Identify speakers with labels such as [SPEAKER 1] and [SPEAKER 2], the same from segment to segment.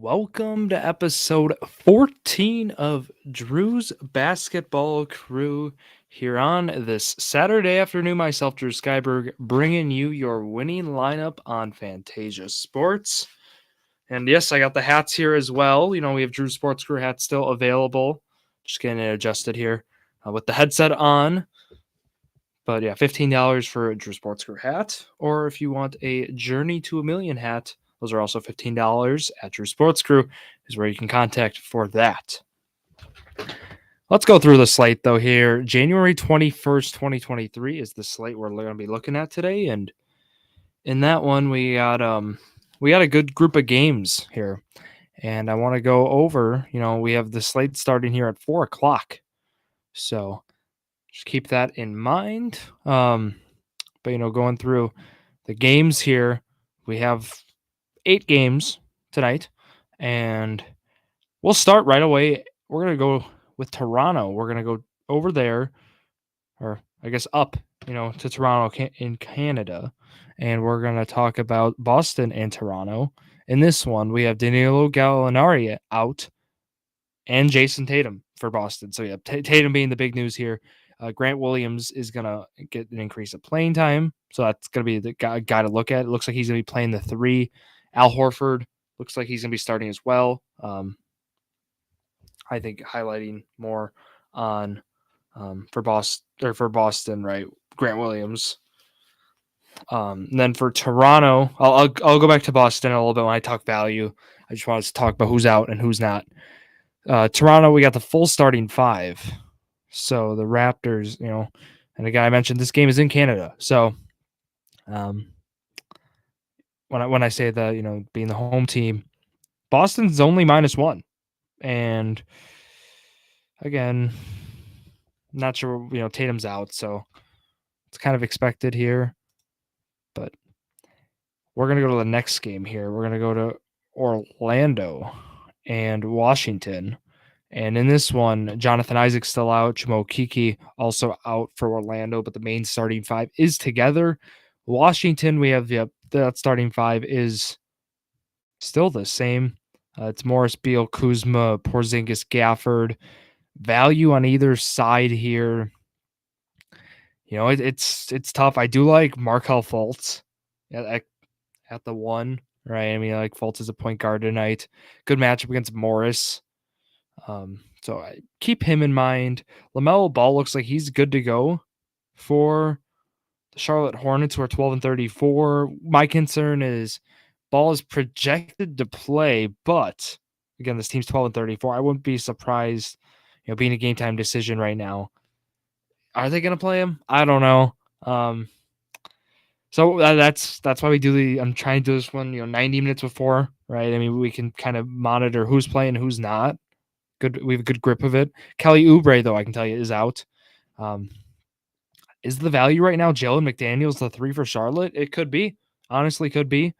[SPEAKER 1] Welcome to episode 14 of Drew's Basketball Crew here on this Saturday afternoon. Myself, Drew Skyberg, bringing you your winning lineup on Fantasia Sports. And yes, I got the hats here as well. You know, we have Drew Sports Crew hats still available. Just getting it adjusted here with the headset on. But yeah, $15 for a Drew Sports Crew hat. Or if you want a Journey to a Million hat, those are also $15 at Drew Sports Crew, is where you can contact for that. Let's go through the slate, though, here. January 21st, 2023 is the slate we're going to be looking at today. And in that one, we got a good group of games here. And I want to go over, we have the slate starting here at 4 o'clock. So just keep that in mind. But, going through the games here, we have 8 games tonight, and we'll start right away. We're going to go with Toronto. We're going to go over there, or I guess up, to Toronto in Canada, and we're going to talk about Boston and Toronto. In this one, we have Danilo Gallinari out and Jason Tatum for Boston. So, yeah, Tatum being the big news here. Grant Williams is going to get an increase of playing time, so that's going to be the guy to look at. It looks like he's going to be playing the 3. Al Horford looks like he's going to be starting as well. I think highlighting more on for Boston, right? Grant Williams. And then for Toronto, I'll go back to Boston a little bit when I talk value. I just wanted to talk about who's out and who's not. Toronto, we got the full starting 5. So the Raptors, and again, I mentioned this game is in Canada. So when I say that, being the home team, Boston's only -1. And again, not sure, Tatum's out, so it's kind of expected here. But we're going to go to the next game here. We're going to go to Orlando and Washington. And in this one, Jonathan Isaac's still out. Jamal Kiki also out for Orlando, but the main starting 5 is together. Washington, we have that starting 5 is still the same. It's Morris, Beal, Kuzma, Porzingis, Gafford. Value on either side here. It's tough. I do like Markelle Fultz at the 1, right? I mean, like Fultz is a point guard tonight. Good matchup against Morris. So I keep him in mind. LaMelo Ball looks like he's good to go for the Charlotte Hornets, who are 12-34. My concern is Ball is projected to play, but again, this team's 12-34. I wouldn't be surprised, being a game time decision right now. Are they going to play him? I don't know. So that's why we do I'm trying to do this one, 90 minutes before, right? I mean, we can kind of monitor who's playing, who's not. We have a good grip of it. Kelly Oubre, though, I can tell you, is out. Is the value right now Jalen McDaniels the 3 for Charlotte? It could be. Honestly, could be.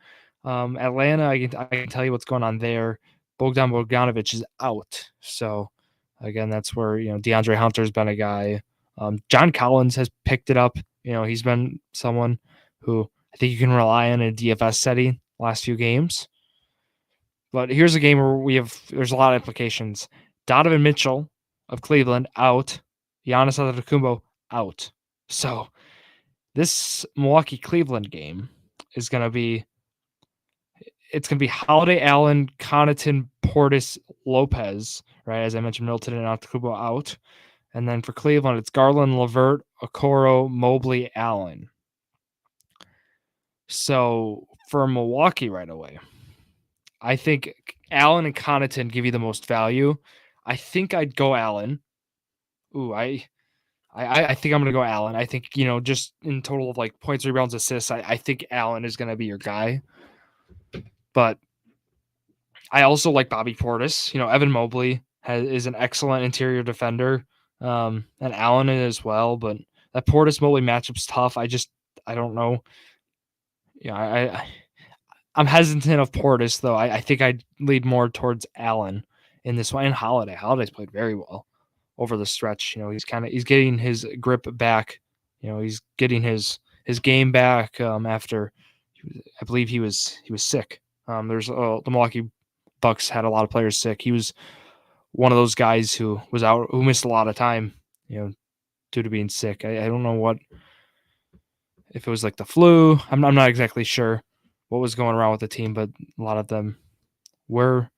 [SPEAKER 1] Atlanta, I can tell you what's going on there. Bogdan Bogdanovic is out. So, again, that's where, DeAndre Hunter's been a guy. John Collins has picked it up. He's been someone who I think you can rely on in a DFS setting last few games. But here's a game where there's a lot of implications. Donovan Mitchell of Cleveland out. Giannis Antetokounmpo out. So this Milwaukee-Cleveland game is going to be Holiday, Allen, Connaughton, Portis, Lopez, right? As I mentioned, Middleton and Antetokounmpo out. And then for Cleveland, it's Garland, LeVert, Okoro, Mobley, Allen. So for Milwaukee right away, I think Allen and Connaughton give you the most value. I think I'd go Allen. Ooh, I think I'm going to go Allen. I think, just in total of like points, rebounds, assists, I think Allen is going to be your guy. But I also like Bobby Portis. Evan Mobley is an excellent interior defender. And Allen is as well. But that Portis-Mobley matchup's tough. I don't know. I'm hesitant of Portis, though. I think I'd lead more towards Allen in this one. And Holiday. Holiday's played very well over the stretch. He's getting his grip back. He's getting his game back after I believe he was sick. There's the Milwaukee Bucks had a lot of players sick. He was one of those guys who was out, who missed a lot of time, due to being sick. I don't know if it was like the flu. I'm not exactly sure what was going around with the team, but a lot of them were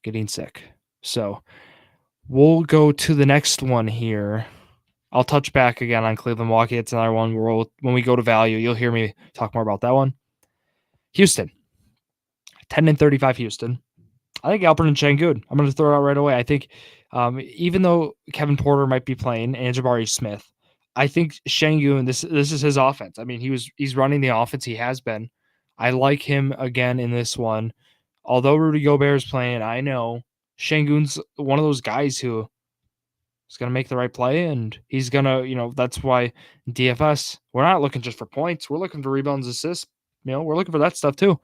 [SPEAKER 1] getting sick. So we'll go to the next one here. I'll touch back again on Cleveland Milwaukee. It's another one where when we go to value, you'll hear me talk more about that one. Houston, 10-35 Houston. I think Alpert and Şengün. I'm going to throw it out right away. I think even though Kevin Porter might be playing and Jabari Smith, I think Şengün, this is his offense. I mean, he's running the offense. He has been. I like him again in this one. Although Rudy Gobert is playing, I know Şengün's one of those guys who is going to make the right play, and he's going to, that's why DFS, we're not looking just for points. We're looking for rebounds, assists. We're looking for that stuff too.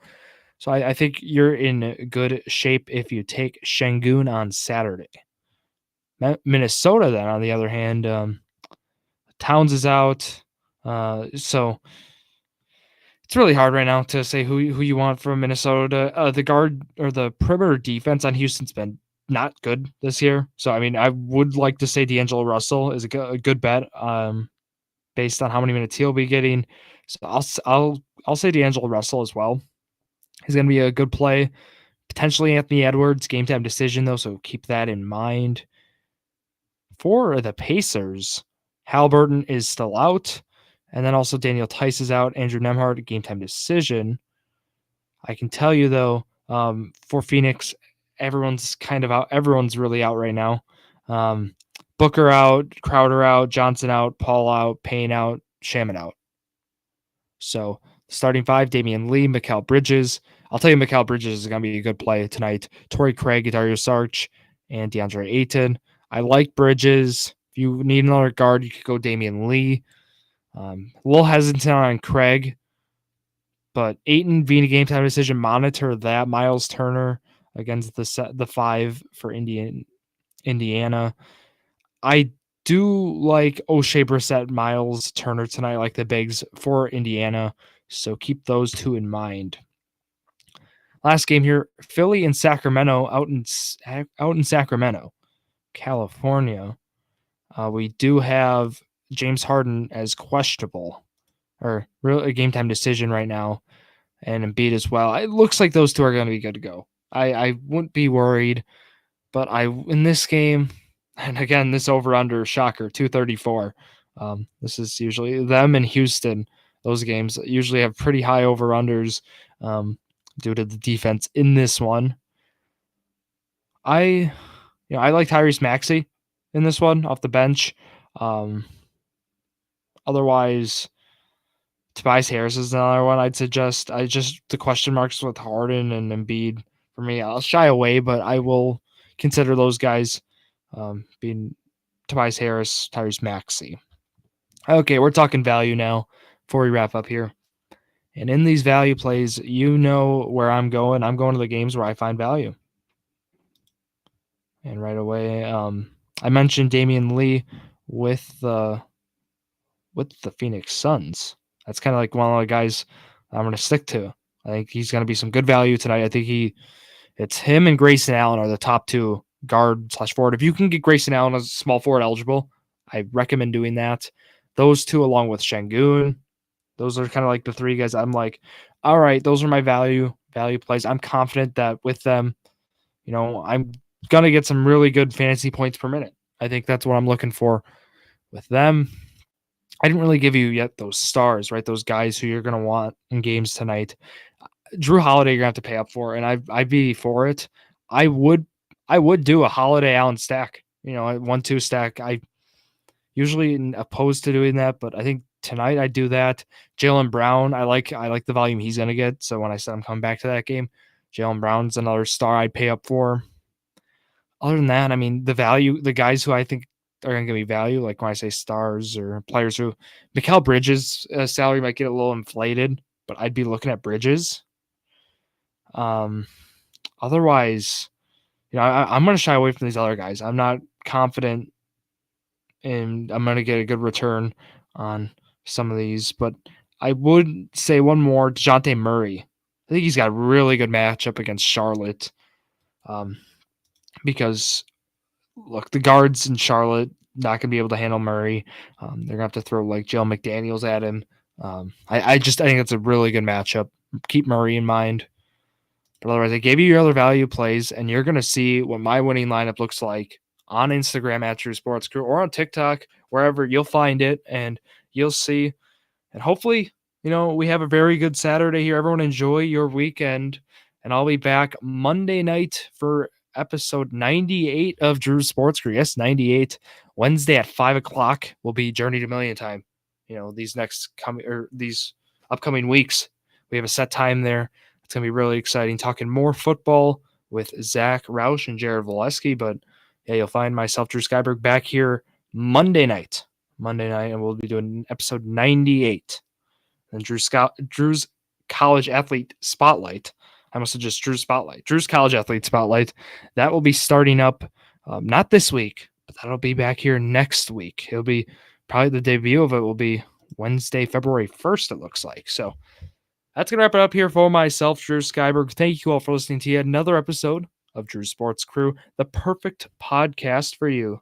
[SPEAKER 1] So I think you're in good shape if you take Şengün on Saturday. Minnesota, then, on the other hand, Towns is out. So it's really hard right now to say who you want from Minnesota. The guard or the perimeter defense on Houston's been not good this year. So, I mean, I would like to say D'Angelo Russell is a good bet based on how many minutes he'll be getting. So I'll say D'Angelo Russell as well. He's going to be a good play. Potentially Anthony Edwards, game time decision, though, so keep that in mind. For the Pacers, Halliburton is still out. And then also Daniel Tice is out. Andrew Nembhard, game time decision. I can tell you, though, for Phoenix, everyone's kind of out. Everyone's really out right now. Booker out, Crowder out, Johnson out, Paul out, Payne out, Shaman out. So starting five, Damian Lee, Mikal Bridges. I'll tell you, Mikal Bridges is going to be a good play tonight. Torrey Craig, Dario Saric, and DeAndre Ayton. I like Bridges. If you need another guard, you could go Damian Lee. A little hesitant on Craig, but Ayton being a game time decision, monitor that. Miles Turner against the five for Indiana. I do like O'Shea Brissett, Miles Turner tonight, like the bigs for Indiana. So keep those two in mind. Last game here, Philly and Sacramento out in Sacramento, California. We do have James Harden as questionable, or really a game time decision right now, and Embiid as well. It looks like those two are going to be good to go. I wouldn't be worried, but in this game, and again, this over-under, shocker, 234. This is usually them in Houston. Those games usually have pretty high over-unders due to the defense in this one. I like Tyrese Maxey in this one off the bench. Otherwise, Tobias Harris is another one I'd suggest. The question marks with Harden and Embiid for me, I'll shy away, but I will consider those guys being Tobias Harris, Tyrese Maxey. Okay, we're talking value now before we wrap up here. And in these value plays, you know where I'm going. I'm going to the games where I find value. And right away, I mentioned Damian Lee with the Phoenix Suns. That's kind of like one of the guys I'm going to stick to. I think he's going to be some good value tonight. I think it's him and Grayson Allen are the top two guard/forward. If you can get Grayson Allen as small forward eligible, I recommend doing that. Those two, along with Şengün, those are kind of like the three guys I'm like, all right, those are my value plays. I'm confident that with them, I'm going to get some really good fantasy points per minute. I think that's what I'm looking for with them. I didn't really give you yet those stars, right? Those guys who you're going to want in games tonight. Drew Holiday, you're going to have to pay up for, and I'd be for it. I would do a Holiday Allen stack, a 1-2 stack. I usually opposed to doing that, but I think tonight I do that. Jaylen Brown, I like the volume he's going to get. So when I said I'm coming back to that game, Jaylen Brown's another star I'd pay up for. Other than that, I mean, the guys who I think are going to give me value, like when I say stars or players who, Mikal Bridges' salary might get a little inflated, but I'd be looking at Bridges. Otherwise, I'm going to shy away from these other guys. I'm not confident and I'm going to get a good return on some of these, but I would say one more, DeJounte Murray. I think he's got a really good matchup against Charlotte. because look, the guards in Charlotte not going to be able to handle Murray. They're going to have to throw like Joe McDaniels at him. I think it's a really good matchup. Keep Murray in mind. But otherwise, I gave you your other value plays, and you're going to see what my winning lineup looks like on Instagram at Drew Sports Crew or on TikTok, wherever you'll find it, and you'll see. And hopefully, we have a very good Saturday here. Everyone enjoy your weekend, and I'll be back Monday night for episode 98 of Drew Sports Crew. Yes, 98. Wednesday at 5 o'clock will be Journey to Million time. These upcoming weeks, we have a set time there. It's going to be really exciting. Talking more football with Zach Roush and Jared Voleski. But yeah, you'll find myself, Drew Skyberg, back here Monday night, and we'll be doing episode 98. And Drew's College Athlete Spotlight. I must have just Drew's College Athlete Spotlight. That will be starting up not this week, but that'll be back here next week. It'll be probably the debut of it will be Wednesday, February 1st, it looks like. So that's going to wrap it up here for myself, Drew Skyberg. Thank you all for listening to yet another episode of Drew Sports Crew, the perfect podcast for you.